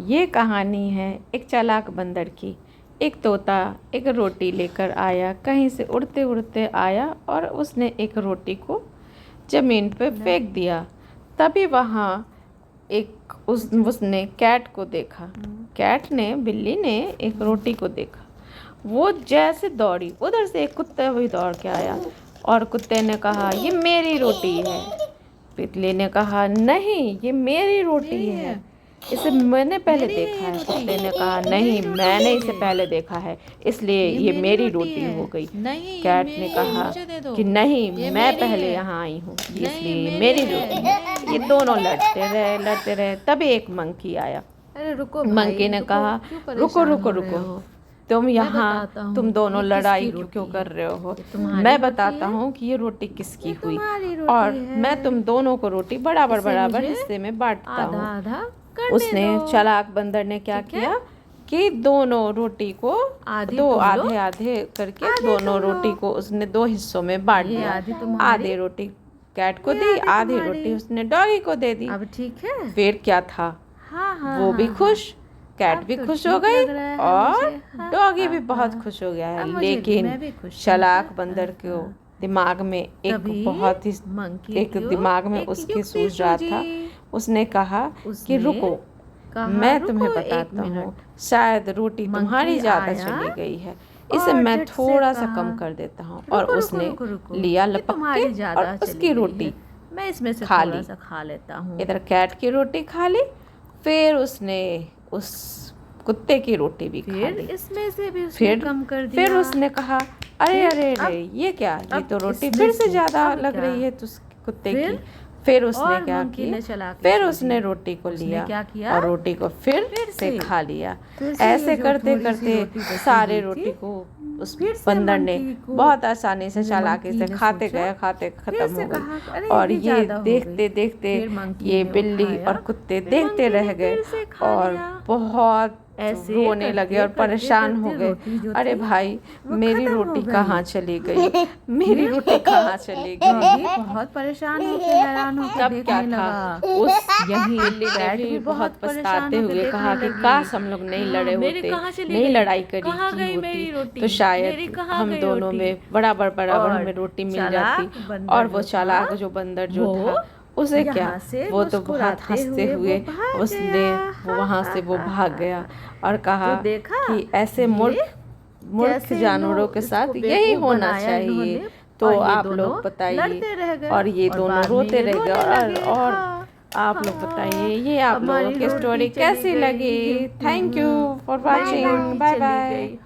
ये कहानी है एक चालाक बंदर की। एक तोता एक रोटी लेकर आया, कहीं से उड़ते उड़ते आया और उसने एक रोटी को ज़मीन पे फेंक दिया। तभी वहाँ उसने कैट को देखा। कैट ने, बिल्ली ने एक रोटी को देखा। वो जैसे दौड़ी, उधर से एक कुत्ता भी दौड़ के आया और कुत्ते ने कहा ये मेरी रोटी है। बिल्ली ने कहा नहीं, ये मेरी रोटी है, इसे मैंने पहले देखा है। कुत्ते ने कहा नहीं, मैंने इसे पहले देखा है, इसलिए ये मेरी रोटी हो गई। कैट ने कहा कि नहीं, मैं पहले यहाँ आई हूँ, इसलिए ये मेरी रोटी है। ये दोनों लड़ते रहे। तभी एक मंकी आया। अरे रुको, मंकी ने कहा रुको रुको रुको, तुम यहाँ तुम दोनों लड़ाई क्यों कर रहे हो? मैं बताता हूँ कि ये रोटी किसकी हुई, और मैं तुम दोनों को रोटी बराबर हिस्से में बांटता हूँ। उसने, चालाक बंदर ने क्या किया कि दोनों रोटी को आधे आधे करके दोनों रोटी को उसने दो हिस्सों में बांट दिया। आधी रोटी कैट को दी, आधी रोटी उसने डॉगी को दे दी। अब ठीक है, फिर क्या था, वो भी खुश, कैट भी खुश हो गई और डॉगी भी बहुत खुश हो गया है। लेकिन चालाक बंदर को दिमाग में एक दिमाग में उसके सूझ रहा था। उसने कहा कि रुको, मैं तुम्हें बताता हूँ, शायद रोटी तुम्हारी ज़्यादा चली गई है, इसे मैं थोड़ा सा कम कर देता हूँ। और उसने लिया लपक के और उसकी रोटी मैं इसमें से खा थोड़ा ली। सा खा लेता हूँ। इधर कैट की रोटी खा ली, फिर उसने उस कुत्ते की रोटी भी खा ली। इसमें से भी उसने कम कर दिया। फिर उसने कहा अरे ये क्या, ये तो रोटी फिर से ज़्यादा लग रही है कुत्ते की। फिर उसने क्या किया, फिर उसने रोटी को लिया और रोटी को फिर से खा लिया। ऐसे करते करते सारे रोटी को उस बंदर ने बहुत आसानी से, चालाकी से खाते खत्म हो गई। और ये देखते देखते ये बिल्ली और कुत्ते देखते रह गए और बहुत रोने लगे और परेशान हो गए। अरे भाई, मेरी रोटी कहाँ चली गई, मेरी रोटी कहाँ चली गई। बहुत परेशान होके, हैरान होके तब क्या था, उस बिल्ली ने भी बहुत पछताते हुए कहा कि काश हम लोग नहीं लड़े होते, नहीं लड़ाई की होती, तो शायद हम दोनों में बराबर हमें रोटी मिल जाती। और वो चालाक जो बंदर जो था, उसे क्या, वो तो बहुत हंसते हुए वो वहाँ से वो भाग गया और कहा कि ऐसे मूर्ख जानवरों के साथ यही होना चाहिए। तो आप लोग बताइए, और ये दोनों रोते रह गए। और आप लोग बताइए ये आप लोगों की स्टोरी कैसी लगी। Thank you for watching, bye bye.